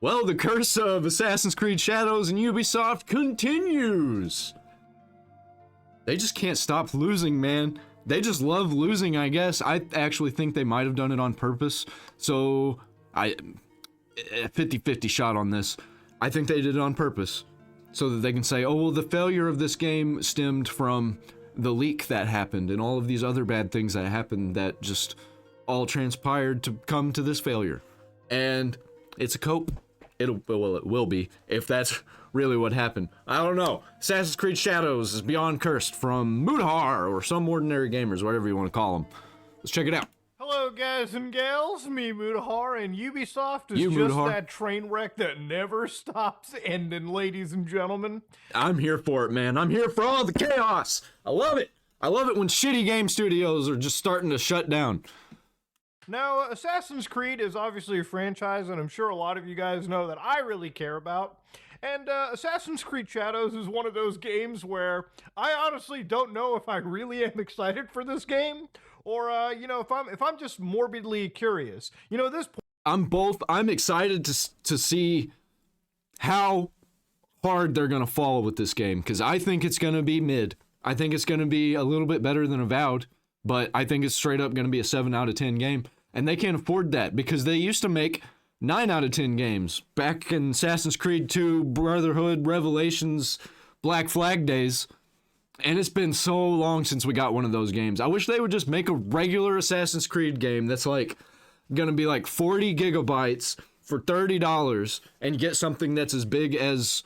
Well, the curse of Assassin's Creed Shadows and Ubisoft continues. They just can't stop losing, man. They just love losing, I guess. I actually think they might have done it on purpose. So, 50-50 shot on this. I think they did it on purpose. So that they can say, oh, well, the failure of this game stemmed from the leak that happened and all of these other bad things that happened that just all transpired to come to this failure. And it's a cope. It will be, if that's really what happened. I don't know. Assassin's Creed Shadows is beyond cursed from Mudahar, or some ordinary gamers, whatever you want to call them. Let's check it out. Hello, guys and gals. Me, Mudahar, and Ubisoft is just that train wreck that never stops ending, ladies and gentlemen. I'm here for it, man. I'm here for all the chaos. I love it. I love it when shitty game studios are just starting to shut down. Now, Assassin's Creed is obviously a franchise, and I'm sure a lot of you guys know that I really care about. And Assassin's Creed Shadows is one of those games where I honestly don't know if I really am excited for this game, or if I'm just morbidly curious. You know, at this point, I'm excited to see how hard they're gonna fall with this game, because I think it's gonna be mid. I think it's gonna be a little bit better than Avowed, but I think it's straight up gonna be a 7 out of 10 game. And they can't afford that because they used to make 9 out of 10 games back in Assassin's Creed 2, Brotherhood, Revelations, Black Flag days. And it's been so long since we got one of those games. I wish they would just make a regular Assassin's Creed game that's like gonna be like 40 gigabytes for $30 and get something that's as big as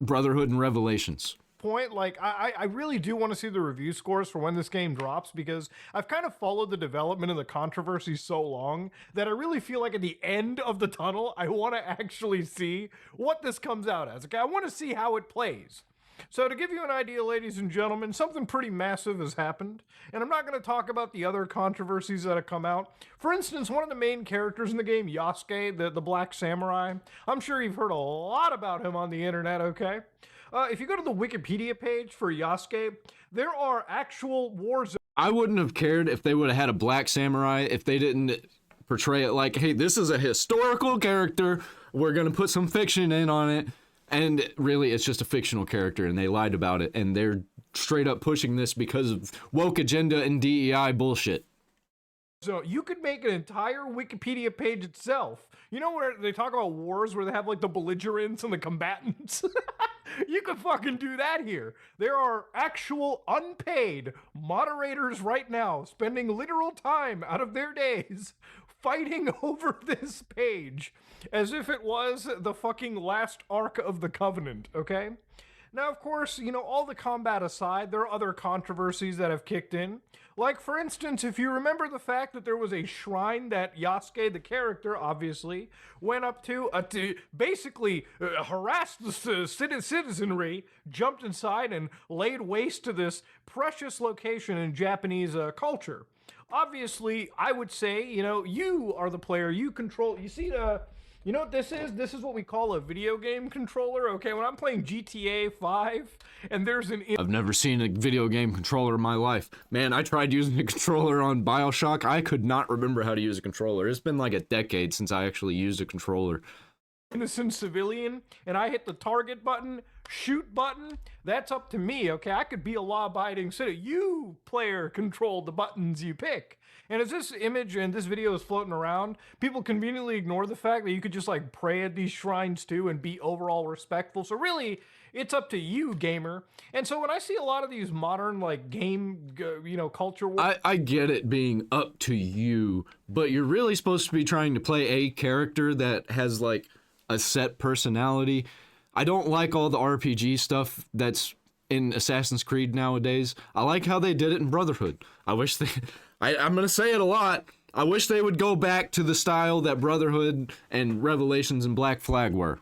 Brotherhood and Revelations. Point, like, I really do want to see the review scores for when this game drops, because I've kind of followed the development and the controversy so long that I really feel like at the end of the tunnel, I want to actually see what this comes out as. Okay, I want to see how it plays. So to give you an idea, ladies and gentlemen, something pretty massive has happened, and I'm not going to talk about the other controversies that have come out. For instance, one of the main characters in the game, Yasuke, the Black Samurai, I'm sure you've heard a lot about him on the internet, okay? If you go to the Wikipedia page for Yasuke, there are actual war zones. I wouldn't have cared if they would have had a black samurai if they didn't portray it like, hey, this is a historical character, we're gonna put some fiction in on it, and really it's just a fictional character and they lied about it, and they're straight up pushing this because of woke agenda and DEI bullshit. So you could make an entire Wikipedia page itself. You know where they talk about wars where they have like the belligerents and the combatants? You could fucking do that here. There are actual unpaid moderators right now spending literal time out of their days fighting over this page as if it was the fucking last Ark of the Covenant, okay? Now, of course, you know, all the combat aside, there are other controversies that have kicked in. Like, for instance, if you remember the fact that there was a shrine that Yasuke, the character, obviously, went up to basically harass the citizenry, jumped inside, and laid waste to this precious location in Japanese culture. Obviously, I would say, you know, you are the player, you control, you see you know what this is? This is what we call a video game controller, okay? When I'm playing GTA 5 and there's an... I've never seen a video game controller in my life. Man, I tried using a controller on BioShock. I could not remember how to use a controller. It's been like a decade since I actually used a controller. Innocent civilian, and I hit the target button, shoot button, that's up to me, okay? I could be a law-abiding citizen. You, player, control the buttons you pick. And as this image and this video is floating around, people conveniently ignore the fact that you could just like pray at these shrines too and be overall respectful. So really, it's up to you, gamer. And so when I see a lot of these modern like game, you know, culture... I get it being up to you, but you're really supposed to be trying to play a character that has like a set personality. I don't like all the RPG stuff that's in Assassin's Creed nowadays. I like how they did it in Brotherhood. I wish they... I'm gonna say it a lot. I wish they would go back to the style that Brotherhood and Revelations and Black Flag were.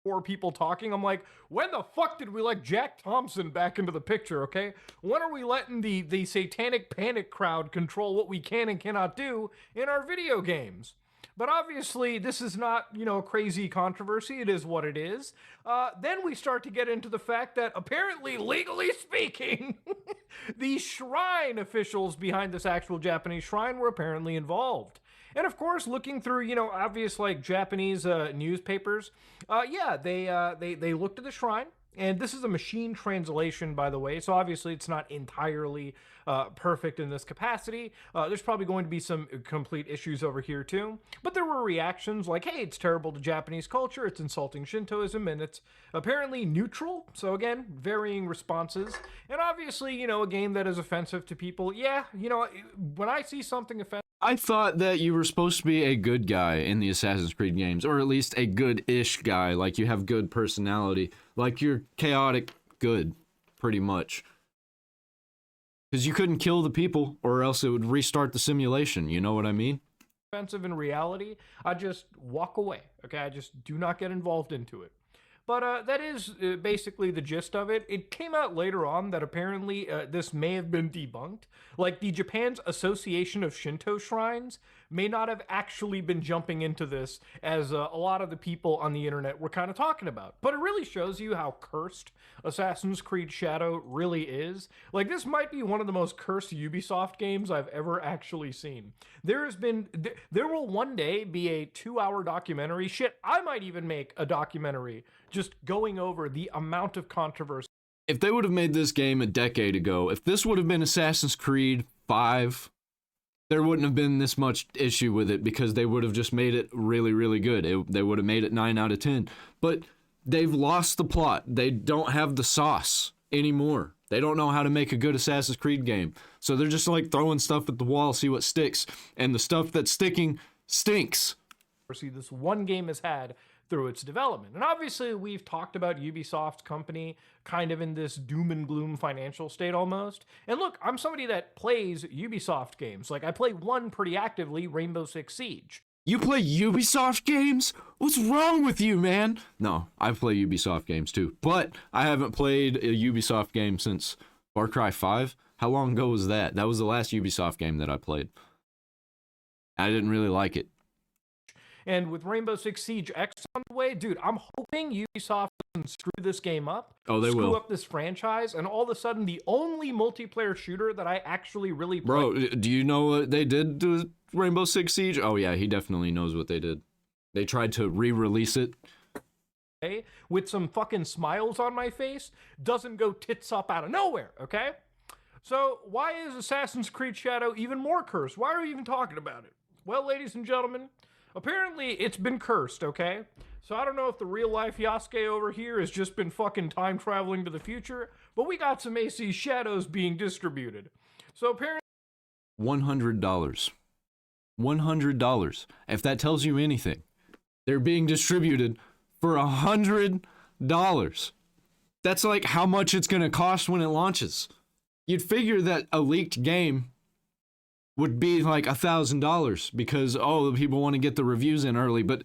Four people talking, I'm like, when the fuck did we let Jack Thompson back into the picture, okay? When are we letting the satanic panic crowd control what we can and cannot do in our video games? But obviously, this is not, you know, a crazy controversy. It is what it is. Then we start to get into the fact that apparently, legally speaking, the shrine officials behind this actual Japanese shrine were apparently involved. And of course, looking through, obvious like Japanese newspapers, yeah, they looked at the shrine. And this is a machine translation, by the way, so obviously it's not entirely perfect in this capacity. There's probably going to be some complete issues over here too. But there were reactions like, hey, it's terrible to Japanese culture, it's insulting Shintoism, and it's apparently neutral. So again, varying responses. And obviously, a game that is offensive to people, yeah, when I see something offensive, I thought that you were supposed to be a good guy in the Assassin's Creed games, or at least a good-ish guy, like you have good personality, like you're chaotic good, pretty much. Because you couldn't kill the people, or else it would restart the simulation, you know what I mean? offensive in reality, I just walk away, okay? I just do not get involved into it. But that is basically the gist of it. It came out later on that apparently this may have been debunked. Like, the Japan's Association of Shinto Shrines may not have actually been jumping into this as a lot of the people on the internet were kind of talking about. But it really shows you how cursed Assassin's Creed Shadow really is. Like, this might be one of the most cursed Ubisoft games I've ever actually seen. There will one day be a 2-hour documentary. Shit, I might even make a documentary just going over the amount of controversy. If they would have made this game a decade ago, if this would have been Assassin's Creed 5, there wouldn't have been this much issue with it because they would have just made it really, really good. They would have made it 9 out of 10. But they've lost the plot. They don't have the sauce anymore. They don't know how to make a good Assassin's Creed game. So they're just like throwing stuff at the wall, see what sticks. And the stuff that's sticking stinks. This one game has had through its development. And obviously we've talked about Ubisoft's company kind of in this doom and gloom financial state almost. And look, I'm somebody that plays Ubisoft games. Like, I play one pretty actively, Rainbow Six Siege. You play Ubisoft games? What's wrong with you, man? No, I play Ubisoft games too, but I haven't played a Ubisoft game since Far Cry 5. How long ago was that? That was the last Ubisoft game that I played. I didn't really like it. And with Rainbow Six Siege X on the way, dude, I'm hoping Ubisoft doesn't screw this game up. Oh, they will. Screw up this franchise, and all of a sudden, the only multiplayer shooter that I actually really play. Bro, do you know what they did to Rainbow Six Siege? Oh yeah, he definitely knows what they did. They tried to re-release it. With some fucking smiles on my face, doesn't go tits up out of nowhere, okay? So why is Assassin's Creed Shadow even more cursed? Why are we even talking about it? Well, ladies and gentlemen, apparently it's been cursed, okay? So I don't know if the real life Yasuke over here has just been fucking time traveling to the future, but we got some AC Shadows being distributed. So apparently $100. $100. If that tells you anything, they're being distributed for $100. That's like how much it's gonna cost when it launches. You'd figure that a leaked game would be like $1,000 because, oh, the people want to get the reviews in early, but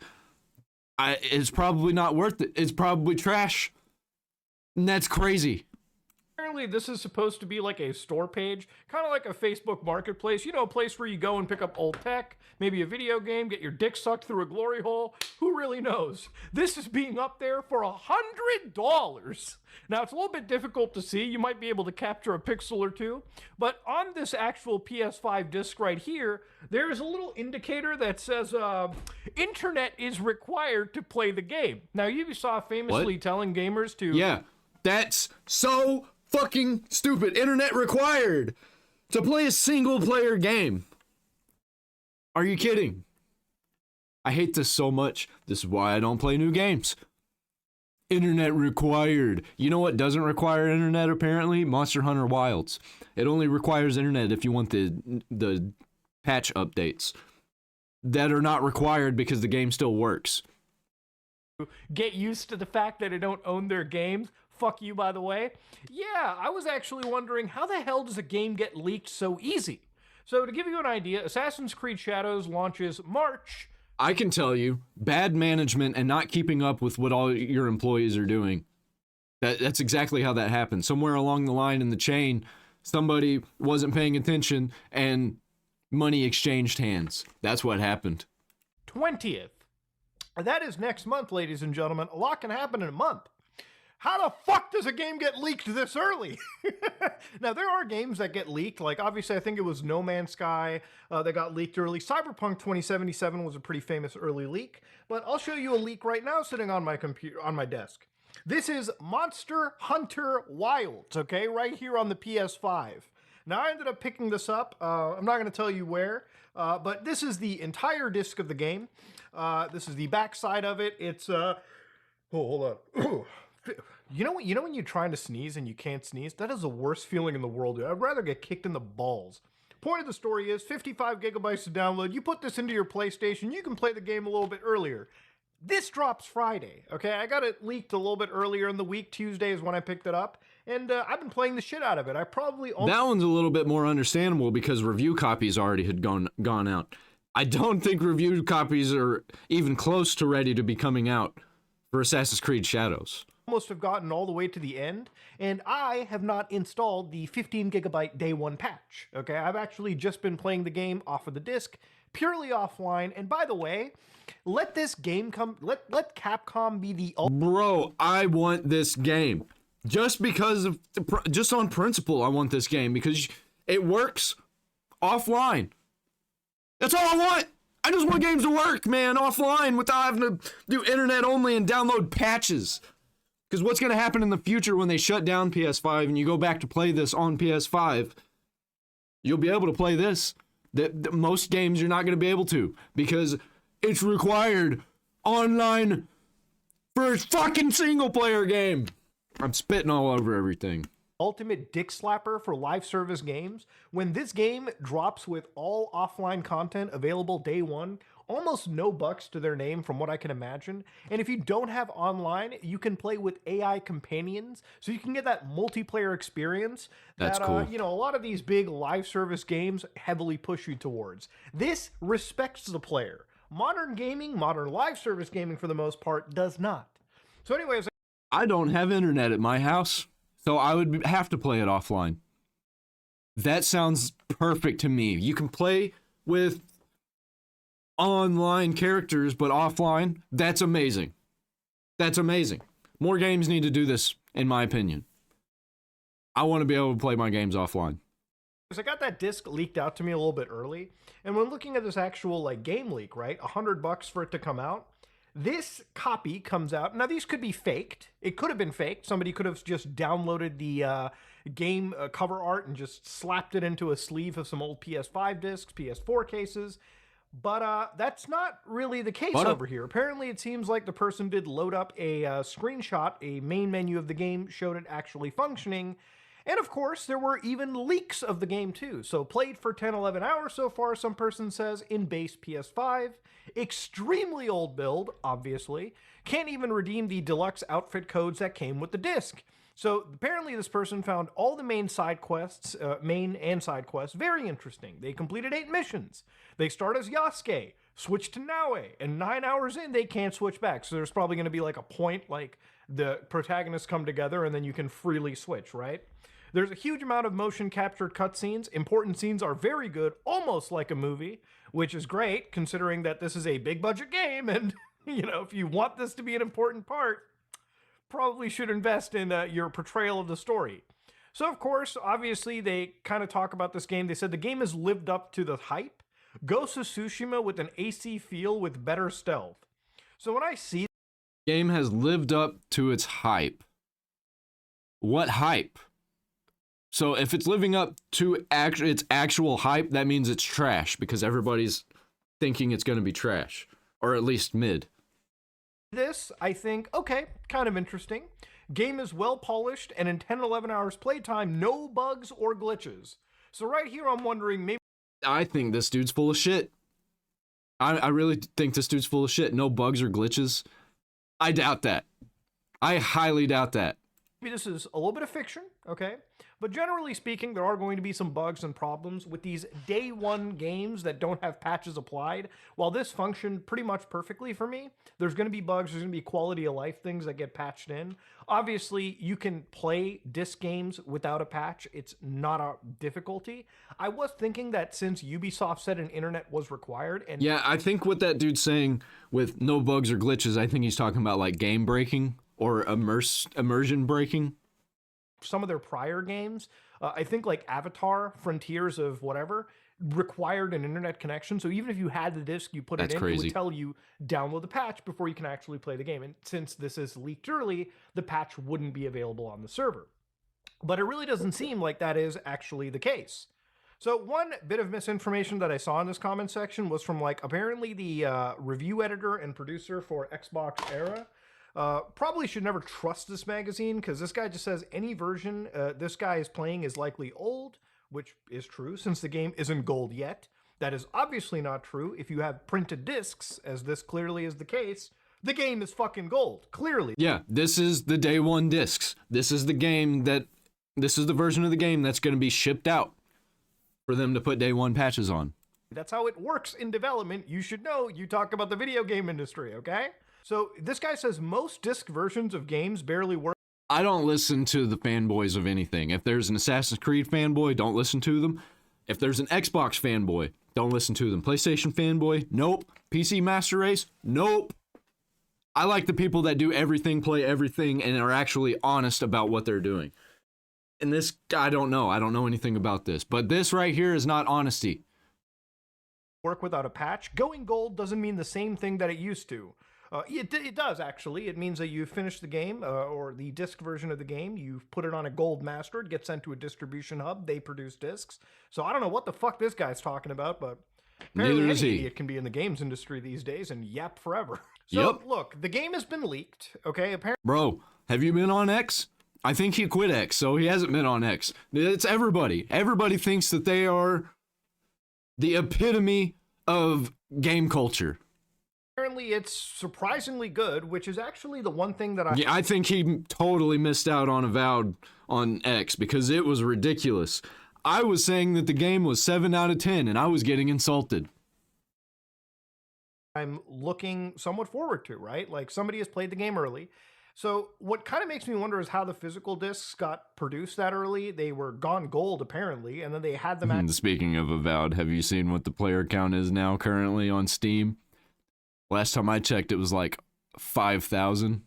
it's probably not worth it. It's probably trash. And that's crazy. apparently this is supposed to be like a store page, kind of like a Facebook marketplace, a place where you go and pick up old tech, maybe a video game, get your dick sucked through a glory hole. Who really knows? This is being up there for $100. Now, it's a little bit difficult to see. You might be able to capture a pixel or two, but on this actual PS5 disc right here, there's a little indicator that says, internet is required to play the game. Now, Ubisoft famously telling gamers to... Yeah, that's so fucking stupid. Internet required to play a single-player game. Are you kidding? I hate this so much. This is why I don't play new games. Internet required. You know what doesn't require internet, apparently? Monster Hunter Wilds. It only requires internet if you want the patch updates that are not required because the game still works. Get used to the fact that I don't own their games. Fuck you, by the way. Yeah, I was actually wondering, how the hell does a game get leaked so easy? So to give you an idea, Assassin's Creed Shadows launches March. I can tell you, bad management and not keeping up with what all your employees are doing. That's exactly how that happened. Somewhere along the line in the chain, somebody wasn't paying attention and money exchanged hands. That's what happened. 20th. That is next month, ladies and gentlemen. A lot can happen in a month. How the fuck does a game get leaked this early? Now, there are games that get leaked. Like, obviously, I think it was No Man's Sky that got leaked early. Cyberpunk 2077 was a pretty famous early leak. But I'll show you a leak right now sitting on my computer, on my desk. This is Monster Hunter Wilds, okay? Right here on the PS5. Now, I ended up picking this up. I'm not going to tell you where, but this is the entire disc of the game. This is the backside of it. It's, oh, hold on. You know when you're trying to sneeze and you can't sneeze? That is the worst feeling in the world, dude. I'd rather get kicked in the balls. Point of the story is 55 gigabytes to download. You put this into your PlayStation, you can play the game a little bit earlier. This drops Friday, okay? I got it leaked a little bit earlier in the week. Tuesday is when I picked it up, and I've been playing the shit out of it. I probably that one's a little bit more understandable because review copies already had gone out. I don't think review copies are even close to ready to be coming out for Assassin's Creed Shadows. Almost have gotten all the way to the end, and I have not installed the 15 gigabyte day one patch. Okay, I've actually just been playing the game off of the disc, purely offline. And by the way, let this game come. Let Capcom be the bro. I want this game just because of just on principle. I want this game because it works offline. That's all I want. I just want games to work, man, offline without having to do internet only and download patches. Because what's going to happen in the future when they shut down PS5 and you go back to play this on PS5, you'll be able to play this. Most games you're not going to be able to because it's required online for a fucking single player game. I'm spitting all over everything. Ultimate dick slapper for live service games. When this game drops with all offline content available day one, almost no bucks to their name from what I can imagine. And if you don't have online, you can play with AI companions, so you can get that multiplayer experience That's cool. You know, a lot of these big live service games heavily push you towards. This respects the player. Modern gaming, modern live service gaming for the most part, does not. So anyways, I don't have internet at my house, so I would have to play it offline. That sounds perfect to me. You can play with online characters, but offline, that's amazing. That's amazing. More games need to do this, in my opinion. I want to be able to play my games offline. I got that disc leaked out to me a little bit early, and when looking at this actual like game leak, right, $100 for it to come out, this copy comes out. Now these could be faked. It could have been faked. Somebody could have just downloaded the game cover art and just slapped it into a sleeve of some old PS5 discs, PS4 cases. But that's not really the case over here. Apparently, it seems like the person did load up a screenshot, a main menu of the game, showed it actually functioning. And of course, there were even leaks of the game too. So played for 10, 11 hours so far, some person says, in base PS5. Extremely old build, obviously. Can't even redeem the deluxe outfit codes that came with the disc. So apparently this person found all the main side quests, main and side quests, very interesting. They completed 8 missions. They start as Yasuke, switch to Naue, and 9 hours in, they can't switch back. So there's probably going to be like a point, like the protagonists come together and then you can freely switch, right? There's a huge amount of motion captured cutscenes. Important scenes are very good, almost like a movie, which is great considering that this is a big budget game. And, you know, if you want this to be an important part, probably should invest in your portrayal of the story. So, of course, obviously, they kind of talk about this game. They said the game has lived up to the hype. Ghost of Tsushima with an AC feel with better stealth. So when I see... Game has lived up to its hype. What hype? So if it's living up to its actual hype, that means it's trash because everybody's thinking it's going to be trash. Or at least mid. This, I think, okay, kind of interesting. Game is well polished, and in 10, 11 hours playtime, no bugs or glitches. So right here, I'm wondering, maybe... I think this dude's full of shit. I really think this dude's full of shit. No bugs or glitches. I doubt that. I highly doubt that. Maybe this is a little bit of fiction, okay? But generally speaking, there are going to be some bugs and problems with these day one games that don't have patches applied. While this functioned pretty much perfectly for me, there's going to be bugs, there's going to be quality of life things that get patched in. Obviously, you can play disc games without a patch. It's not a difficulty. I was thinking that since Ubisoft said an internet was required, and yeah, I think what that dude's saying with no bugs or glitches, I think he's talking about like game breaking. or immersion breaking. Some of their prior games, I think like Avatar, Frontiers of whatever, required an internet connection. So even if you had the disc, you put That's it in, it crazy. would tell you download the patch before you can actually play the game. And since this is leaked early, the patch wouldn't be available on the server. But it really doesn't seem like that is actually the case. So one bit of misinformation that I saw in this comment section was from like apparently the review editor and producer for Xbox Era. Probably should never trust this magazine because this guy just says any version this guy is playing is likely old, which is true since the game isn't gold yet. That is obviously not true if you have printed discs, as this clearly is the case. The game is fucking gold, clearly. Yeah, this is the day one discs. This is the version of the game that's going to be shipped out for them to put day one patches on. That's how it works in development. You should know. You talk about the video game industry, okay? So this guy says most disc versions of games barely work. I don't listen to the fanboys of anything. If there's an Assassin's Creed fanboy, don't listen to them. If there's an Xbox fanboy, don't listen to them. PlayStation fanboy, nope. PC Master Race, nope. I like the people that do everything, play everything, and are actually honest about what they're doing. And this, I don't know. I don't know anything about this. But this right here is not honesty. Work without a patch. Going gold doesn't mean the same thing that it used to. It does, actually. It means that you've finished the game, or the disc version of the game. You've put it on a gold master. It gets sent to a distribution hub. They produce discs. So I don't know what the fuck this guy's talking about, but apparently Neither is any he. idiot can be in the games industry these days and yap forever. So, Yep. look, the game has been leaked, okay? Apparently, Bro, have you been on X? I think he quit X, so he hasn't been on X. It's everybody. Everybody thinks that they are the epitome of game culture. it's surprisingly good, which is actually the one thing that Yeah, I think he totally missed out on Avowed on X because it was ridiculous. I was saying that the game was 7 out of 10, and I was getting insulted. I'm looking somewhat forward to, right? Like somebody has played the game early. So what kind of makes me wonder is how the physical discs got produced that early. They were gone gold apparently, and then they had them And speaking of Avowed, have you seen what the player count is now currently on Steam? Last time I checked, it was like 5,000.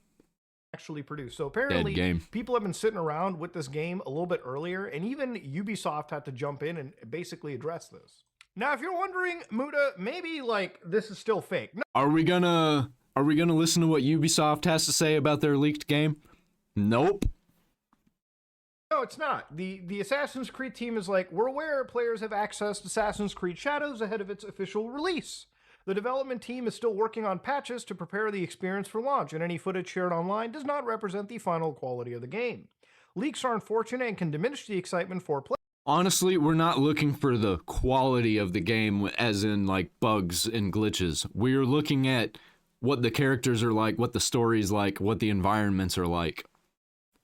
actually produced. So apparently game. people have been sitting around with this game a little bit earlier, and even Ubisoft had to jump in and basically address this. Now, if you're wondering, Muda, maybe like this is still fake. No, Are we gonna listen to what Ubisoft has to say about their leaked game? Nope. no, it's not. The Assassin's Creed team is like, we're aware players have accessed Assassin's Creed Shadows ahead of its official release. The development team is still working on patches to prepare the experience for launch, and any footage shared online does not represent the final quality of the game. Leaks are unfortunate and can diminish the excitement for players. Honestly, we're not looking for the quality of the game as in like bugs and glitches. We're looking at what the characters are like, what the story's like, what the environments are like.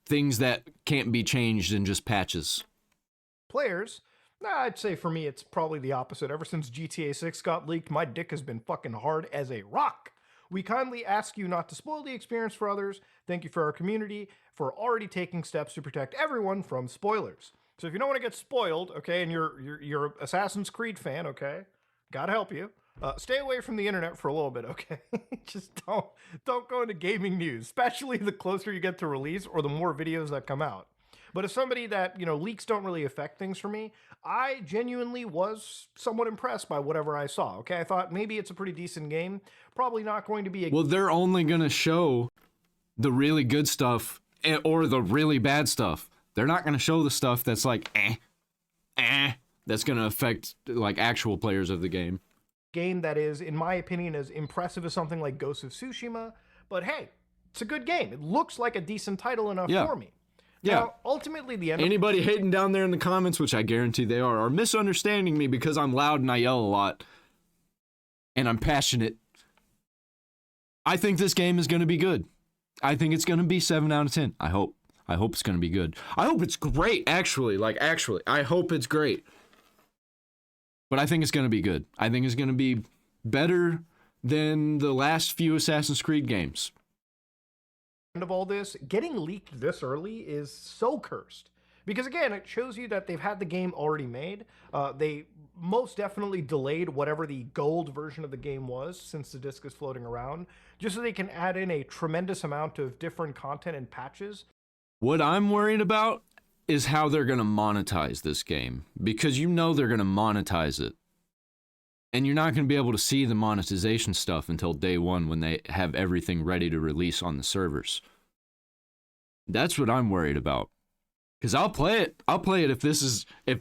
Things that can't be changed in just patches. Players, I'd say for me it's probably the opposite. Ever since GTA 6 got leaked, my dick has been fucking hard as a rock. We kindly ask you not to spoil the experience for others. Thank you for our community for already taking steps to protect everyone from spoilers. So if you don't want to get spoiled, okay, and you're an Assassin's Creed fan, okay, gotta help you. Stay away from the internet for a little bit, okay? Just don't go into gaming news, especially the closer you get to release or the more videos that come out. But as somebody that, leaks don't really affect things for me, I genuinely was somewhat impressed by whatever I saw, okay? I thought maybe it's a pretty decent game. Probably not going to be a... Well, they're only gonna show the really good stuff or the really bad stuff. They're not gonna show the stuff that's like, that's gonna affect like actual players of the game. game that is, in my opinion, as impressive as something like Ghost of Tsushima. But hey, it's a good game. It looks like a decent title enough for me. Yeah. Now, ultimately, the end of Anybody hating down there in the comments, which I guarantee they are misunderstanding me because I'm loud and I yell a lot. And I'm passionate. I think this game is going to be good. I think it's going to be 7 out of 10. I hope. I hope it's going to be good. I hope it's great, actually. I hope it's great. But I think it's going to be good. I think it's going to be better than the last few Assassin's Creed games. of all this, getting leaked this early is so cursed. Because again, it shows you that they've had the game already made. They most definitely delayed whatever the gold version of the game was, since the disc is floating around, just so they can add in a tremendous amount of different content and patches. What I'm worried about is how they're going to monetize this game, because you know they're going to monetize it. And you're not going to be able to see the monetization stuff until day one when they have everything ready to release on the servers. That's what I'm worried about. Because I'll play it. I'll play it if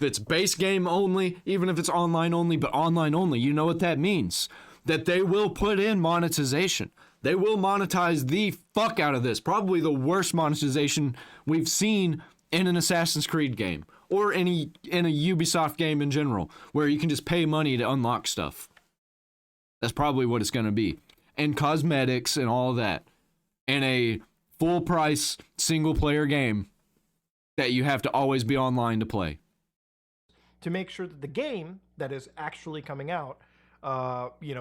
it's base game only, even if it's online only, but online only. You know what that means? That they will put in monetization. They will monetize the fuck out of this. Probably the worst monetization we've seen in an Assassin's Creed game or in a Ubisoft game in general, where you can just pay money to unlock stuff. That's probably what it's going to be. And cosmetics and all that. And a full price single player game that you have to always be online to play. To make sure that the game that is actually coming out,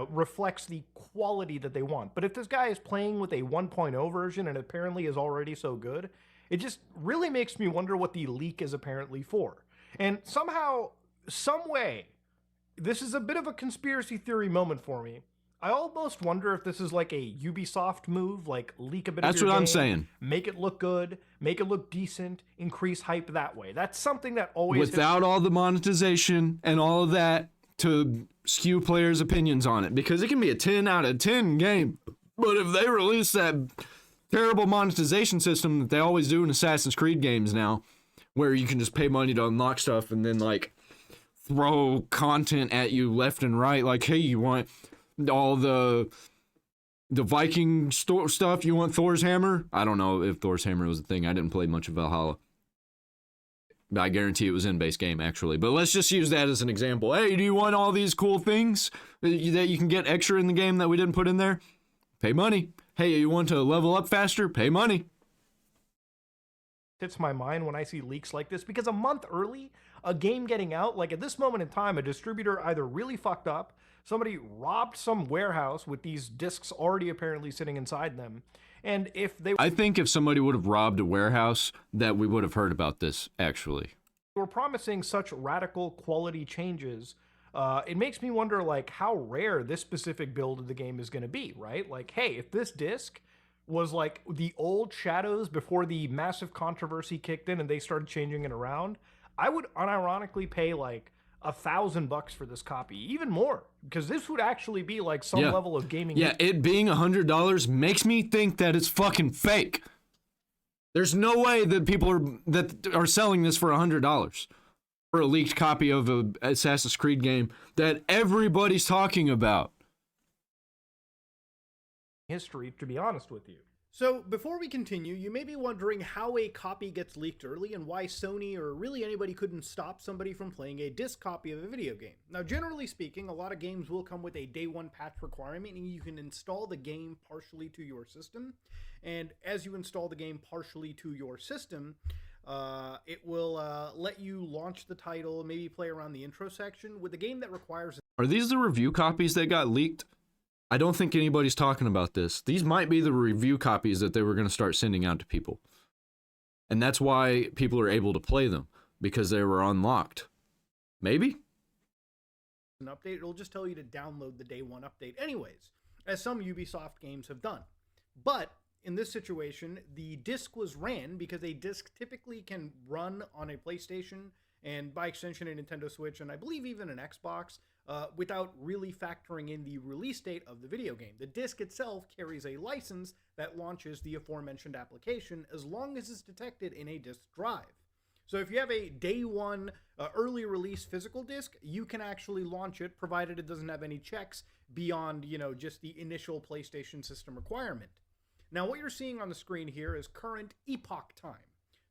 reflects the quality that they want. But if this guy is playing with a 1.0 version and apparently is already so good, it just really makes me wonder what the leak is apparently for. And somehow, some way, this is a bit of a conspiracy theory moment for me. I almost wonder if this is like a Ubisoft move, like leak a bit That's of your what game, I'm saying. make it look good, make it look decent, increase hype that way. That's something that always without all the monetization and all of that to skew players' opinions on it, because it can be a 10 out of 10 game, but if they release that terrible monetization system that they always do in Assassin's Creed games now, where you can just pay money to unlock stuff and then like throw content at you left and right, like, hey, you want all the Viking stuff, you want Thor's hammer? I don't know if Thor's hammer was a thing. I didn't play much of Valhalla. I guarantee it was in base game, actually. But let's just use that as an example. Hey, do you want all these cool things that you can get extra in the game that we didn't put in there? Pay money. Hey, you want to level up faster? Pay money. hits my mind when I see leaks like this, because a month early, a game getting out, like at this moment in time, a distributor either really fucked up, somebody robbed some warehouse with these discs already apparently sitting inside them, and if they I think if somebody would have robbed a warehouse, that we would have heard about this, actually. were promising such radical quality changes, it makes me wonder like how rare this specific build of the game is going to be, right? Like, hey, if this disc was like the old Shadows before the massive controversy kicked in and they started changing it around, I would unironically pay like $1,000 for this copy, even more, because this would actually be like some level of gaming. Yeah, it being $100 makes me think that it's fucking fake. There's no way that people are selling this for $100 for a leaked copy of a Assassin's Creed game that everybody's talking about. History, to be honest with you. So, before we continue, you may be wondering how a copy gets leaked early and why Sony or really anybody couldn't stop somebody from playing a disc copy of a video game. Now, generally speaking, a lot of games will come with a day one patch requirement, meaning you can install the game partially to your system. And as you install the game partially to your system, it will let you launch the title, maybe play around the intro section. With a game that requires... Are these the review copies that got leaked? I don't think anybody's talking about this. These might be the review copies that they were going to start sending out to people. And that's why people are able to play them, because they were unlocked. Maybe? An update, it'll just tell you to download the day one update anyways, as some Ubisoft games have done. But in this situation, the disc was ran because a disc typically can run on a PlayStation and by extension a Nintendo Switch, and I believe even an Xbox, without really factoring in the release date of the video game. The disc itself carries a license that launches the aforementioned application as long as it's detected in a disc drive. So if you have a day one early release physical disc, you can actually launch it, provided it doesn't have any checks beyond, just the initial PlayStation system requirement. Now what you're seeing on the screen here is current epoch time.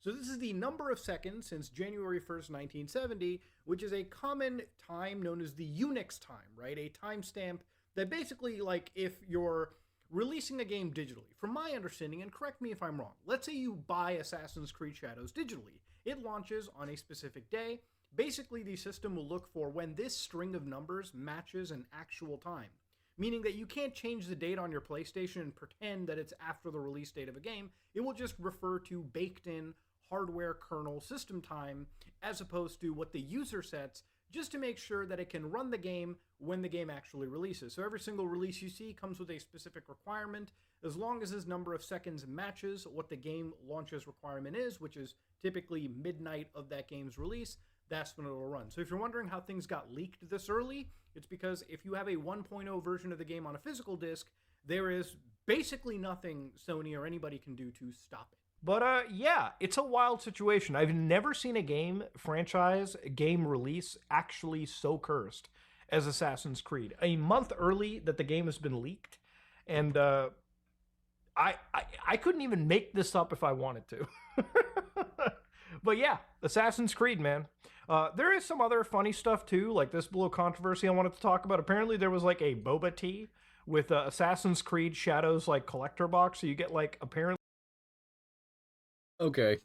So this is the number of seconds since January 1st, 1970, which is a common time known as the Unix time, right? A timestamp that basically, like, if you're releasing a game digitally, from my understanding, and correct me if I'm wrong, let's say you buy Assassin's Creed Shadows digitally. It launches on a specific day. Basically, the system will look for when this string of numbers matches an actual time, meaning that you can't change the date on your PlayStation and pretend that it's after the release date of a game. It will just refer to baked in hardware kernel system time, as opposed to what the user sets just to make sure that it can run the game when the game actually releases. So every single release you see comes with a specific requirement. As long as this number of seconds matches what the game launches requirement is, which is typically midnight of that game's release, that's when it'll run. So if you're wondering how things got leaked this early, it's because if you have a 1.0 version of the game on a physical disc, there is basically nothing Sony or anybody can do to stop it. But yeah, it's a wild situation. I've never seen a game franchise, game release actually so cursed as Assassin's Creed. A month early that the game has been leaked, and I couldn't even make this up if I wanted to. But yeah, Assassin's Creed, man. There is some other funny stuff too, like this little controversy I wanted to talk about. Apparently there was like a boba tea with Assassin's Creed Shadows like collector box, so you get like apparently. Okay.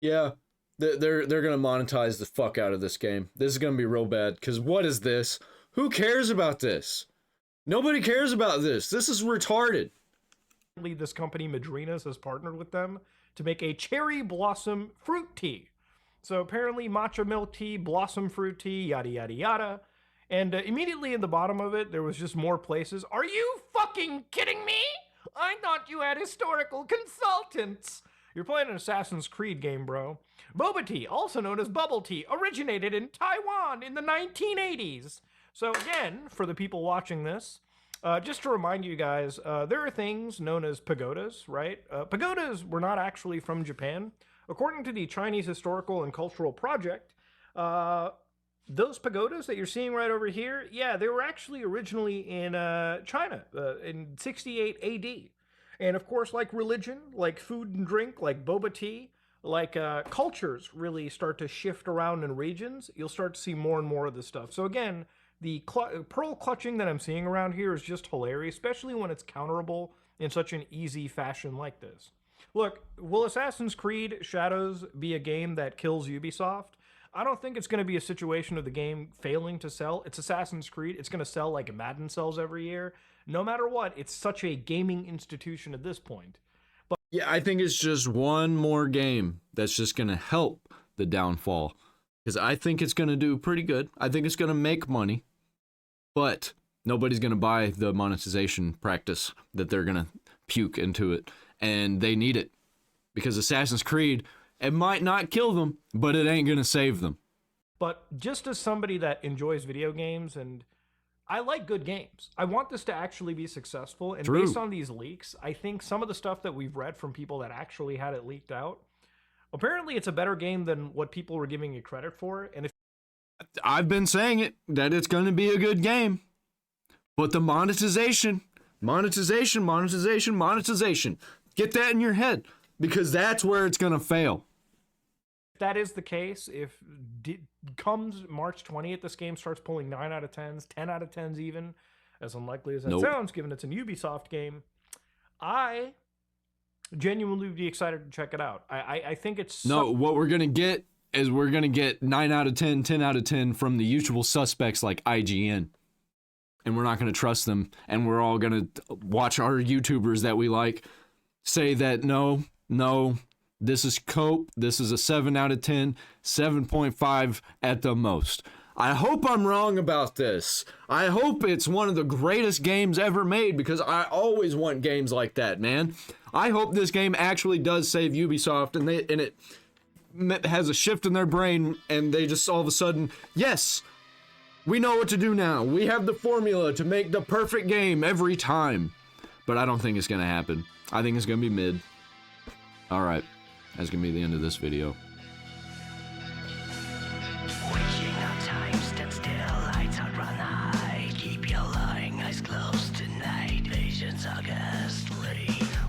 Yeah. They're gonna monetize the fuck out of this game. This is gonna be real bad, because what is this? Who cares about this? Nobody cares about this. This is retarded. This company, Madrinas, has partnered with them to make a cherry blossom fruit tea. So apparently matcha milk tea, blossom fruit tea, yada, yada, yada. And immediately in the bottom of it, there was just more places. Are you fucking kidding me? I thought you had historical consultants. You're playing an Assassin's Creed game, bro. Boba tea, also known as bubble tea, originated in Taiwan in the 1980s. So again, for the people watching this, just to remind you guys, there are things known as pagodas, right? Pagodas were not actually from Japan. According to the Chinese Historical and Cultural Project, those pagodas that you're seeing right over here, yeah, they were actually originally in China in 68 AD. And of course, like religion, like food and drink, like boba tea, like cultures really start to shift around in regions, you'll start to see more and more of this stuff. So again, the pearl clutching that I'm seeing around here is just hilarious, especially when it's counterable in such an easy fashion like this. Look, will Assassin's Creed Shadows be a game that kills Ubisoft? I don't think it's going to be a situation of the game failing to sell. It's Assassin's Creed. It's going to sell like Madden sells every year. No matter what, it's such a gaming institution at this point. But Yeah, I think it's just one more game that's just going to help the downfall. Because I think it's going to do pretty good. I think it's going to make money. But nobody's going to buy the monetization practice that they're going to puke into it. And they need it. Because Assassin's Creed, it might not kill them, but it ain't going to save them. But just as somebody that enjoys video games, and I like good games, I want this to actually be successful. And True. Based on these leaks, I think some of the stuff that we've read from people that actually had it leaked out, apparently it's a better game than what people were giving it credit for. And if I've been saying it, that it's going to be a good game. But the monetization. Get that in your head. Because that's where it's going to fail. that is the case, if comes March 20th, this game starts pulling 9 out of 10s, 10 out of 10s even, as unlikely as that sounds, given it's a Ubisoft game, I genuinely would be excited to check it out. I think it's... what we're going to get is we're going to get 9 out of 10, 10 out of 10 from the usual suspects like IGN. And we're not going to trust them. And we're all going to watch our YouTubers that we like say that, no, this is cope. This is a 7 out of 10, 7.5 at the most. I hope I'm wrong about this. I hope it's one of the greatest games ever made, because I always want games like that, man. I hope this game actually does save Ubisoft and it has a shift in their brain and they just all of a sudden, yes, we know what to do now. We have the formula to make the perfect game every time. But I don't think it's going to happen. I think it's going to be mid. All right. That's going to be the end of this video.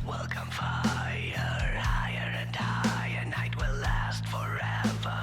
Welcome fire, higher and higher, night will last forever.